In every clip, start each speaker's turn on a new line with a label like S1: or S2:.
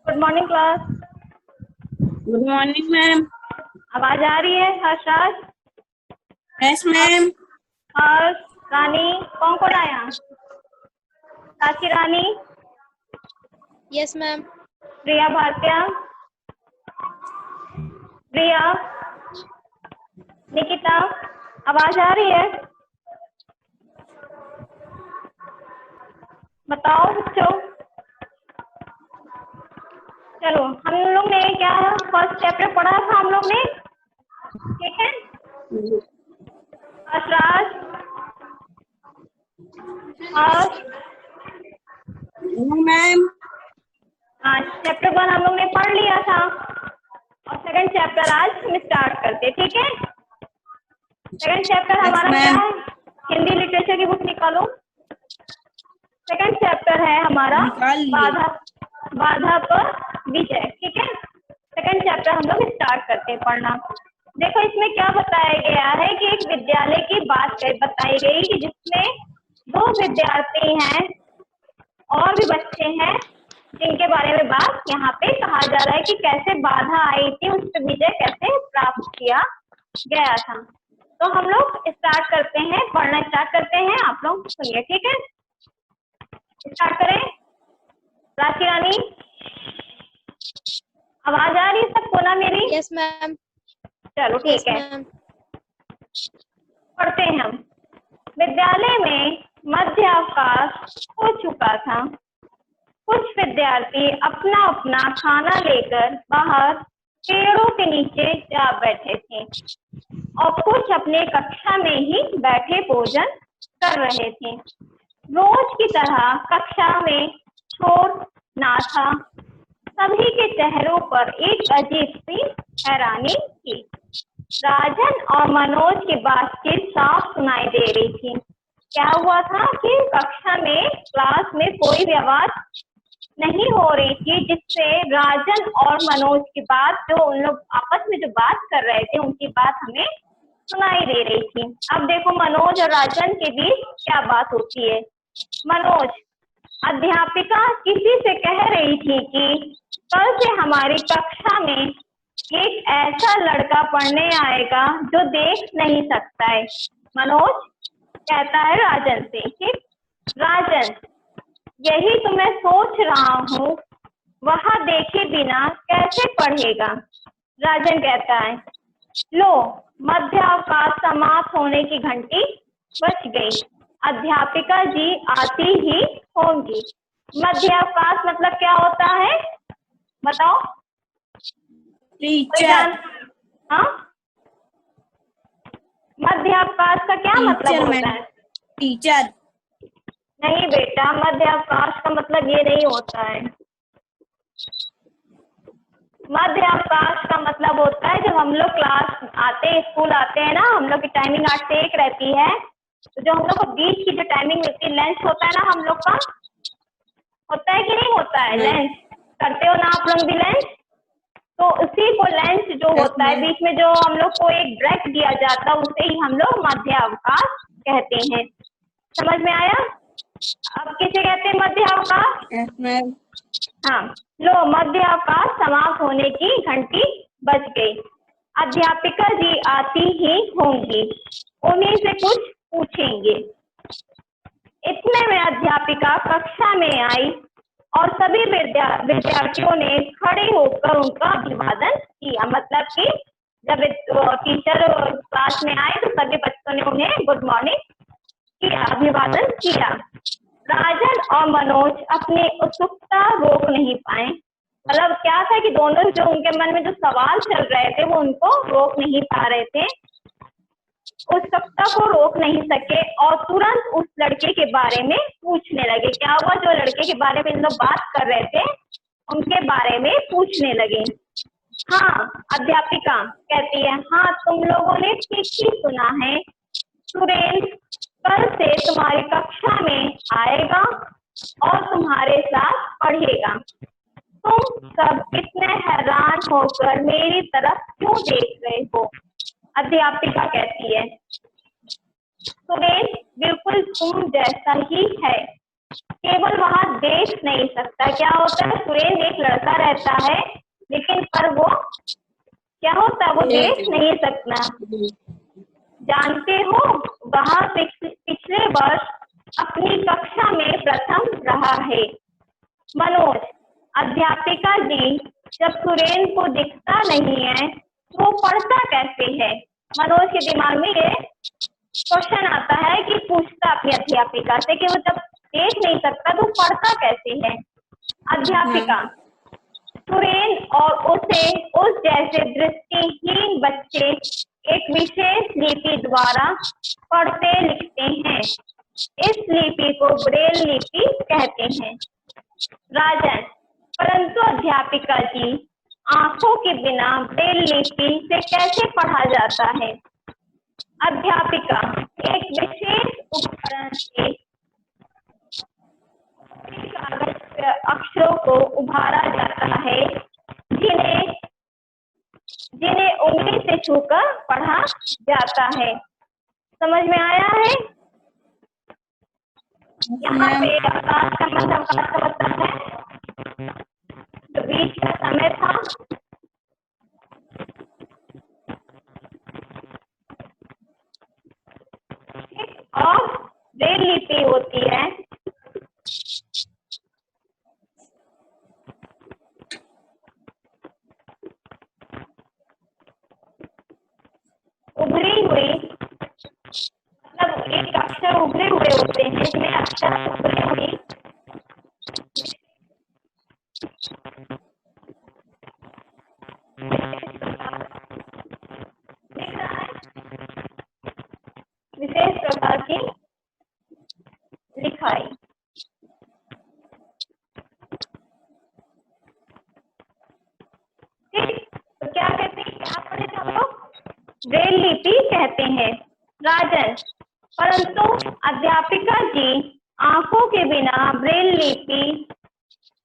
S1: Good morning class.
S2: Good morning ma'am.
S1: आवाज आ रही है हर्षराज?
S2: Yes ma'am.
S1: हर्ष, रानी, कौन कौन आया? साक्षी रानी,
S3: यस मैम।
S1: प्रिया भारतीय, प्रिया, निकिता, आवाज आ रही है? बताओ बच्चों। चलो, हम लोग ने क्या फर्स्ट चैप्टर पढ़ा था हम लोग ने, ठीक है? हर्षराज, हर्ष,
S2: मैम।
S1: हाँ, चैप्टर 1 हम लोग ने पढ़ लिया था और सेकंड चैप्टर आज हम स्टार्ट करते, ठीक है? सेकंड चैप्टर हमारा क्या है? हिंदी लिटरेचर की बुक निकालो। सेकंड चैप्टर है हमारा बाधा पर विजय, ठीक है? सेकंड चैप्टर हम लोग स्टार्ट करते हैं पढ़ना। देखो इसमें क्या बताया गया है कि एक विद्यालय की बात बताई गई कि जिसमें 2 विद्यार्थी हैं और भी बच्चे हैं जिनके बारे में बात यहाँ पे कहा जा रहा है कि कैसे बाधा आई थी, उस पर विजय कैसे प्राप्त किया गया था। तो हम लोग स्टार्ट करते हैं, पढ़ना स्टार्ट करते हैं। आप लोग सुनिए, ठीक है? स्टार्ट करें। राशि रानी, आवाज आ रही है सबको ना मेरी?
S3: Yes ma'am.
S1: चलो ठीक है, पढ़ते हैं हम। विद्यालय में मध्य अवकाश हो चुका था। कुछ विद्यार्थी अपना अपना खाना लेकर बाहर पेड़ों के नीचे जा बैठे थे और कुछ अपने कक्षा में ही बैठे भोजन कर रहे थे। रोज की तरह कक्षा में शोर ना था। सभी के चेहरों पर एक अजीब सी हैरानी थी। राजन और मनोज की बातचीत साफ सुनाई दे रही थी। क्या हुआ था कि कक्षा में क्लास में कोई भी आवाज नहीं हो रही थी, जिससे राजन और मनोज की बात, जो उन लोग आपस में जो बात कर रहे थे, उनकी बात हमें सुनाई दे रही थी। अब देखो मनोज और राजन के बीच क्या बात होती है। मनोज, अध्यापिका किसी से कह रही थी कि कल से हमारी कक्षा में एक ऐसा लड़का पढ़ने आएगा जो देख नहीं सकता है। मनोज कहता है राजन से कि राजन, यही तो मैं सोच रहा हूँ, वहां देखे बिना कैसे पढ़ेगा। राजन कहता है, लो मध्य अवकाश समाप्त होने की घंटी बज गई, अध्यापिका जी आती ही होंगी। मध्य अवकाश मतलब क्या होता है बताओ?
S2: टीचर।
S1: हाँ, मध्य अवकाश का क्या मतलब होता है?
S2: टीचर।
S1: नहीं बेटा, मध्य अवकाश का मतलब ये नहीं होता है। मध्य अवकाश का मतलब होता है जब हम लोग क्लास आते हैं, स्कूल आते हैं ना, हम लोग की टाइमिंग 8 से 1 रहती है, तो जो हम लोग को बीच की जो टाइमिंग मिलती है, लंच होता है ना हम लोग का, होता है कि नहीं होता है? लंच करते हो ना आप लोग भी लंच? तो उसी को लंच जो होता है, बीच में जो हम लोग को एक ब्रेक दिया जाता है, उसे ही हम लोग मध्य अवकाश कहते हैं। समझ में आया? अब किसे कहते हैं मध्य अवकाश? हाँ, लो मध्य अवकाश समाप्त होने की घंटी बज गई, अध्यापिका जी आती ही होंगी, उन्हीं से कुछ पूछेंगे। इतने में अध्यापिका कक्षा में आई और सभी विद्यार्थियों ने खड़े होकर उनका अभिवादन किया। मतलब कि जब टीचर क्लास में आए तो सभी बच्चों ने उन्हें गुड मॉर्निंग किया, अभिवादन किया। राजन और मनोज अपनी उत्सुकता रोक नहीं पाए। मतलब क्या था कि दोनों जो उनके मन में जो सवाल चल रहे थे वो उनको रोक नहीं पा रहे थे, उत्सुकता को रोक नहीं सके और तुरंत उस लड़के के बारे में पूछने लगे। क्या हुआ? जो लड़के के बारे में इन लोग बात कर रहे थे उनके बारे में पूछने लगे। हाँ, अध्यापिका कहती है, हाँ तुम लोगों ने ठीक ही सुना है, सुरेंद्र कल से तुम्हारी कक्षा में आएगा और तुम्हारे साथ पढ़ेगा। तुम सब कितने हैरान होकर मेरी तरफ क्यों देख रहे हो? अध्यापिका कहती है, सुरेंद्र तुम जैसा ही है, केवल वहां देख नहीं सकता। क्या होता है, सुरेंद्र एक लड़का रहता है, लेकिन पर वो क्या होता है, वो देख नहीं सकता। जानते हो, वह पिछले वर्ष अपनी कक्षा में प्रथम रहा है। मनोज, अध्यापिका जी, जब सुरेंद्र को दिखता नहीं है तो वो पढ़ता कैसे है? मनोज के दिमाग में ये क्वेश्चन आता है कि पूछता अपनी अध्यापिका से कि वो जब देख नहीं सकता तो पढ़ता कैसे है। अध्यापिका, सुरेंद्र और उसे उस जैसे दृष्टिहीन बच्चे एक विशेष लिपि द्वारा पढ़ते लिखते हैं। इस लिपि को ब्रेल लिपि कहते हैं। राजन, परंतु अध्यापिका जी, आंखों के बिना ब्रेल लिपि से कैसे पढ़ा जाता है? अध्यापिका, एक विशेष उपकरण से कागज अक्षरों को उभारा जाता है, जिन्हें उंगली से छूकर पढ़ा जाता है। समझ में आया है? यहाँ पे अवकाश का मतलब है जो बीच का समय था, और ब्रेल लिपि होती है उभरी हुई, मतलब एक अक्षर उभरे हुए होते हैं, इसमें अक्षर उभरी हुई विशेष प्रकार की लिखाई। ठीक, तो क्या कहते हैं, क्या पढ़े थे हम लोग? ब्रेल लिपि कहते हैं। राजन, परंतु अध्यापिका जी, आंखों के बिना ब्रेल लिपि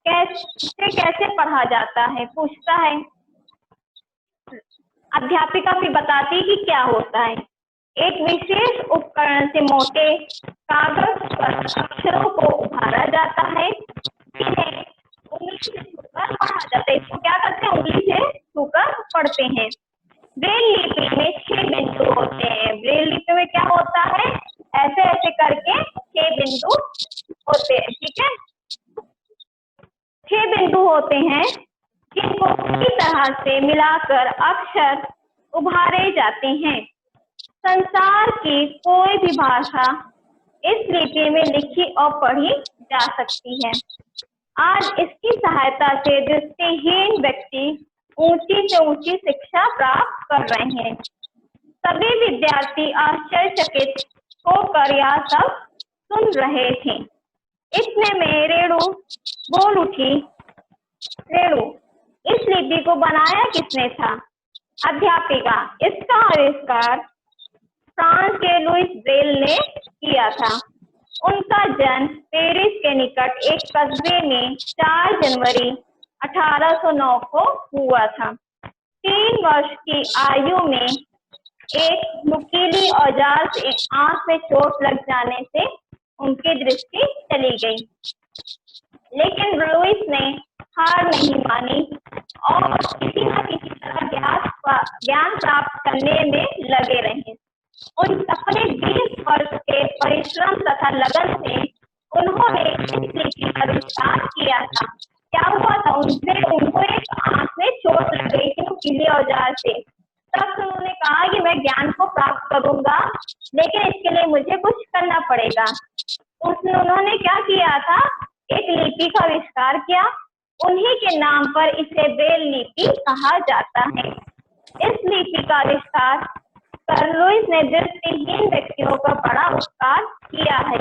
S1: कैसे पढ़ा जाता है, पूछता है। अध्यापिका भी बताती कि क्या होता है। एक विशेष उपकरण से मोटे कागज पर अक्षरों को उभारा जाता है, जिन्हें उंगली से छूकर पढ़ा जाता है। इसको क्या करते हैं, उंगली से छूकर पढ़ते हैं। ब्रेल लिपि में 6 बिंदु होते हैं। ब्रेल लिपि में क्या होता है, ऐसे ऐसे करके 6 बिंदु होते हैं। ठीक है, 6 बिंदु होते हैं, जिनको पूरी तरह से मिलाकर अक्षर उभारे जाते हैं। संसार की कोई भी भाषा इस लिपि में लिखी और पढ़ी जा सकती है। आज इसकी सहायता से दृष्टिहीन व्यक्ति ऊंची से ऊंची शिक्षा प्राप्त कर रहे हैं। सभी विद्यार्थी आश्चर्यचकित होकर यह सब सुन रहे थे। इतने में रेणु बोल उठी, रेणु, इस लिपि को बनाया किसने था? अध्यापिका, इसका आविष्कार फ्रांस के लुइस ब्रेल ने किया था। उनका जन्म पेरिस के निकट एक कस्बे में 4 जनवरी 1809 को हुआ था। 3 वर्ष की आयु में एक नुकीली औजार से आंख में चोट लग जाने से उनकी दृष्टि चली गई, लेकिन लुइस ने हार नहीं मानी और किसी न किसी तरह ज्ञान प्राप्त करने में लगे रहे। उन अपने 20 वर्ष के परिश्रम तथा लगन से उन्होंने इस लिपि का आविष्कार किया था। क्या हुआ था, उनको एक आंख में चोट लग गई थी नुकीले औजार से। तब उन्होंने कहा कि मैं ज्ञान को प्राप्त करूंगा, लेकिन इसके लिए मुझे कुछ करना पड़ेगा। उन्होंने क्या किया था, एक लिपि का आविष्कार किया। उन्हीं के नाम पर इसे ब्रेल लिपि कहा जाता है। इस लिपि का आविष्कार कर लुइस ने दृष्टिहीन व्यक्तियों का बड़ा उपकार किया है।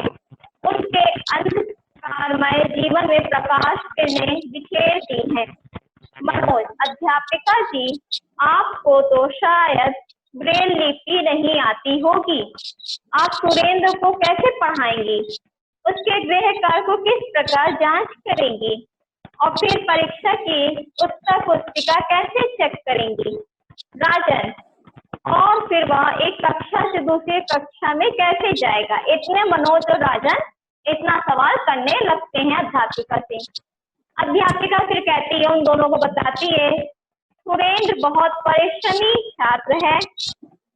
S1: उनके अंधकारमय जीवन में प्रकाश किरणें बिखेर दी हैं। मनोज, अध्यापिका जी, आपको तो शायद ब्रेल लिपि नहीं आती होगी। आप सुरेंद्र को कैसे पढ़ाएंगी? उसके गृह कार्य को किस प्रकार जांच करेंगी? और फिर परीक्षा की उत्तर पुस्तिका कैसे चेक करेंगी? राजन, और फिर वह एक कक्षा से दूसरी कक्षा में कैसे जाएगा। इतने मनोज और राजन इतना सवाल करने लगते हैं अध्यापिका से। अध्यापिका फिर कहती है, उन दोनों को बताती है, सुरेंद्र बहुत परिश्रमी छात्र है।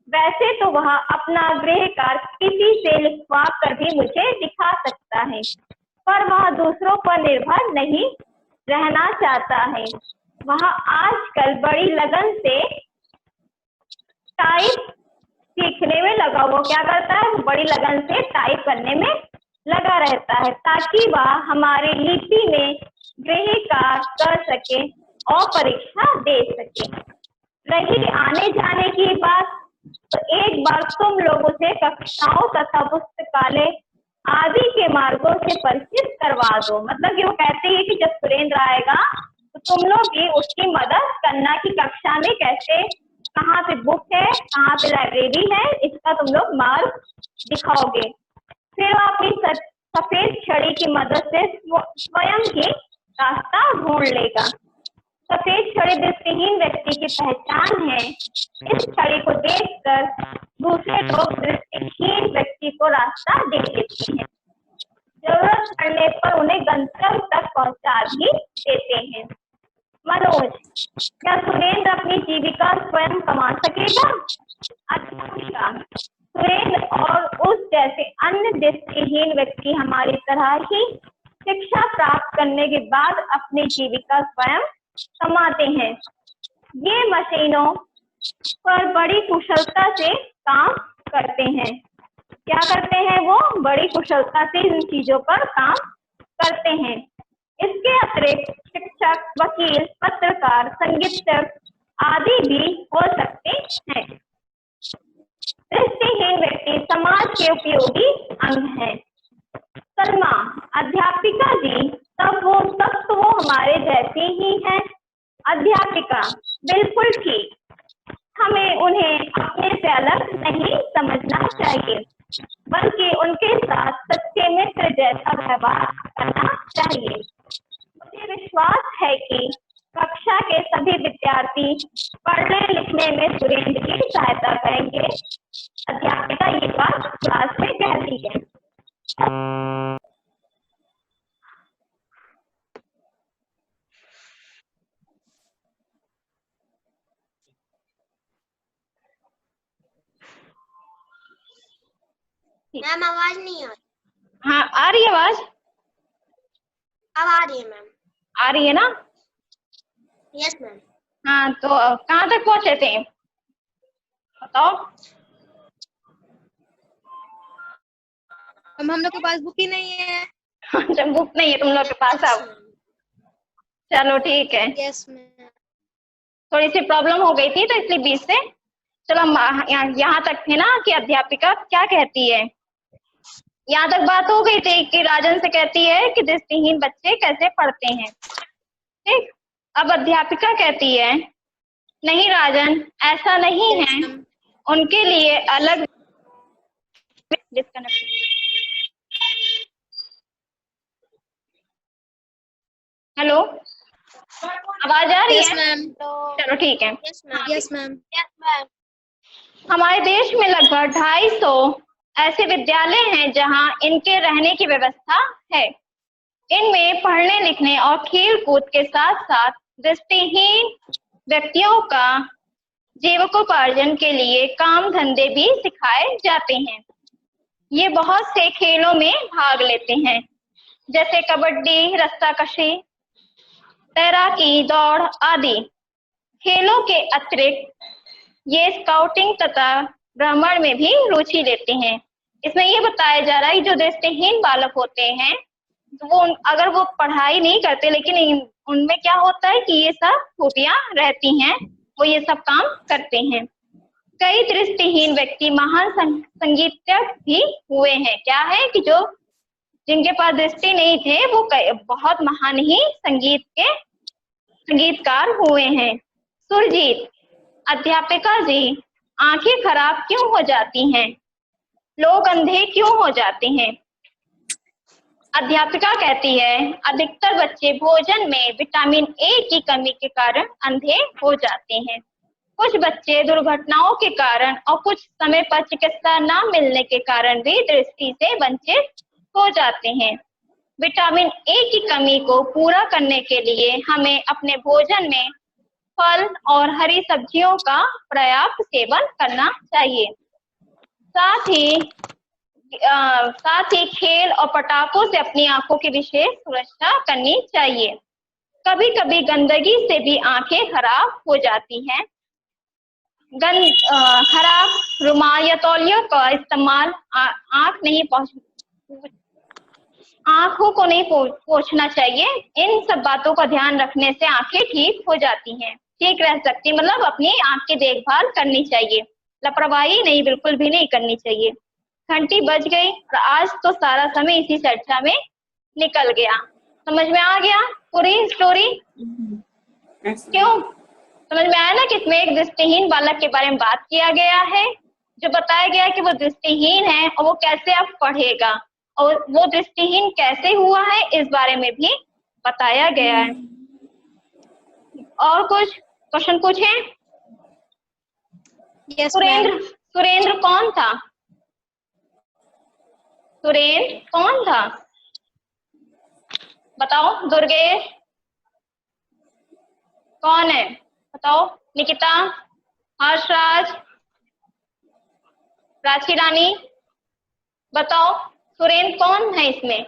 S1: वैसे तो वह अपना गृह कार्य किसी से लिखवा कर भी मुझे दिखा सकता है, पर वह दूसरों पर निर्भर नहीं रहना चाहता है। वह आजकल बड़ी लगन से टाइप सीखने में लगा। वो क्या करता है, बड़ी लगन से टाइप करने में लगा रहता है, ताकि वह हमारी लिपि में गृह कार्य कर सके और परीक्षा दे सके। रही आने जाने की बात, तो एक बार तुम लोगों से कक्षाओं तथा पुस्तकालय आदि के मार्गों से परिचित करवा दो। मतलब कि वो कहते हैं कि जब सुरेंद्र आएगा तो तुम लोग भी उसकी मदद करना कि कक्षा में कैसे, कहाँ पे बुक है, कहाँ पे लाइब्रेरी है, इसका तुम लोग मार्ग दिखाओगे। फिर वो अपनी सफेद छड़ी की मदद से स्वयं ही रास्ता ढूंढ लेगा। सफेद छड़ी दृष्टिहीन व्यक्ति की पहचान है। इस छड़ी को देखकर दूसरे लोग दृष्टिहीन व्यक्ति को रास्ता दे देते हैं। जरूरत पड़ने पर उन्हें गंतव्य तक पहुंचा भी देते हैं। मनोज, क्या सुरेंद्र अपनी जीविका स्वयं कमा सकेगा? अच्छा, सुरेंद्र और उस जैसे अन्य दृष्टिहीन व्यक्ति हमारी तरह ही शिक्षा प्राप्त करने के बाद अपनी जीविका स्वयं कमाते हैं। ये मशीनों पर बड़ी कुशलता से काम करते हैं। क्या करते हैं वो? बड़ी कुशलता से इन चीजों पर काम करते हैं। इसके अतिरिक्त शिक्षक, वकील, पत्रकार, संगीतज्ञ आदि भी हो सकते हैं। दृष्टिहीन व्यक्ति समाज के उपयोगी अंग है। सलमा, अध्यापिका जी, तब तो वो हमारे जैसे ही हैं। अध्यापिका, बिल्कुल ठीक। हमें उन्हें अपने से अलग नहीं समझना चाहिए, बल्कि उनके साथ सच्चे मित्र जैसा व्यवहार करना चाहिए। मुझे विश्वास है कि कक्षा के सभी विद्यार्थी पढ़ने लिखने में सुरेंद्र की सहायता करेंगे। अध्यापिका ये बात क्लास में कहती है।
S3: मैम आवाज नहीं आ रही।
S1: हाँ, आ रही है आवाज?
S3: अब आ रही है मैम।
S1: आ रही है ना?
S3: Yes ma'am.
S1: हाँ, तो कहाँ तक पहुंचे थे बताओ।
S3: हम लोग के पास बुक ही नहीं है।
S1: जब बुक नहीं है तुम लोग के पास अब। चलो ठीक है।
S3: Yes ma'am.
S1: थोड़ी सी प्रॉब्लम हो गई थी तो इसलिए बीच से। चलो हम यहाँ तक थे ना कि अध्यापिका क्या कहती है। यहाँ तक बात हो गई थी कि राजन से कहती है कि दृष्टिहीन बच्चे कैसे पढ़ते हैं। ठीक, अब अध्यापिका कहती है, नहीं राजन, ऐसा नहीं है, उनके लिए अलग। हेलो, आवाज आ रही है?
S3: Yes ma'am.
S1: चलो ठीक है।
S3: Yes ma'am.
S1: हमारे देश में लगभग 250 ऐसे विद्यालय हैं जहां इनके रहने की व्यवस्था है। इनमें पढ़ने लिखने और खेल कूद के साथ साथ दृष्टिहीन व्यक्तियों का जीविकोपार्जन के लिए काम धंधे भी सिखाए जाते हैं। ये बहुत से खेलों में भाग लेते हैं, जैसे कबड्डी, रस्साकशी, तैराकी, दौड़ आदि। खेलों के अतिरिक्त ये स्काउटिंग तथा भ्रमण में भी रुचि लेते हैं। इसमें ये बताया जा रहा है जो दृष्टिहीन बालक होते हैं, तो वो अगर वो पढ़ाई नहीं करते, लेकिन उनमें क्या होता है कि ये सब खूबियां रहती हैं, वो ये सब काम करते हैं। कई दृष्टिहीन व्यक्ति महान संगीतज्ञ भी हुए हैं। क्या है कि जो जिनके पास दृष्टि नहीं थे वो बहुत महान ही संगीतकार हुए हैं। सुरजीत, अध्यापिका जी, आंखें खराब क्यों हो जाती हैं? लोग अंधे क्यों हो जाते हैं? अध्यापिका कहती है, अधिकतर बच्चे भोजन में विटामिन ए की कमी के कारण अंधे हो जाते हैं। कुछ बच्चे दुर्घटनाओं के कारण और कुछ समय पर चिकित्सा न मिलने के कारण भी दृष्टि से वंचित हो जाते हैं। विटामिन ए की कमी को पूरा करने के लिए हमें अपने भोजन में फल और हरी सब्जियों का पर्याप्त सेवन करना चाहिए। साथ ही खेल और पटाखों से अपनी आंखों की विशेष सुरक्षा करनी चाहिए। कभी कभी गंदगी से भी आंखें खराब हो जाती हैं। खराब रुमाल या तौलियों का इस्तेमाल आंखों को नहीं पोंछना चाहिए। इन सब बातों का ध्यान रखने से आंखें ठीक हो जाती हैं, ठीक रह सकती, मतलब अपनी आंख की देखभाल करनी चाहिए, लापरवाही नहीं, बिल्कुल भी नहीं करनी चाहिए। घंटी बज गई और आज तो सारा समय इसी चर्चा में निकल गया। समझ में आ गया पूरी स्टोरी? क्यों समझ में आया ना कि इसमें एक दृष्टिहीन बालक के बारे में बात किया गया है, जो बताया गया है कि वो दृष्टिहीन है और वो कैसे अब पढ़ेगा और वो दृष्टिहीन कैसे हुआ है इस बारे में भी बताया गया है। और कुछ क्वेश्चन पूछे?
S3: Yes, ma'am.
S1: सुरेंद्र कौन था? सुरेंद्र कौन था? बताओ। दुर्गेश कौन है? बताओ। निकिता, हर्षराज, राखी रानी, बताओ सुरेंद्र कौन है इसमें?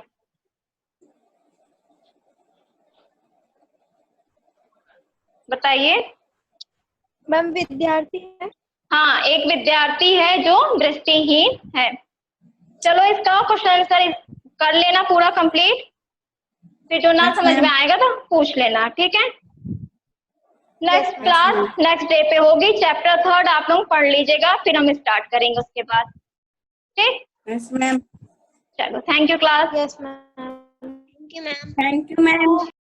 S1: बताइए।
S3: मैम विद्यार्थी है।
S1: हाँ, एक विद्यार्थी है जो दृष्टिहीन है। चलो इसका क्वेश्चन आंसर कर लेना पूरा कंप्लीट, फिर जो ना समझ में आएगा तो पूछ लेना, ठीक है? नेक्स्ट क्लास नेक्स्ट डे पे होगी। चैप्टर 3 आप लोग पढ़ लीजिएगा, फिर हम स्टार्ट करेंगे उसके बाद, ठीक?
S2: Yes ma'am.
S1: चलो, thank you class.
S3: Yes, ma'am. Thank you, ma'am.
S2: Thank you ma'am.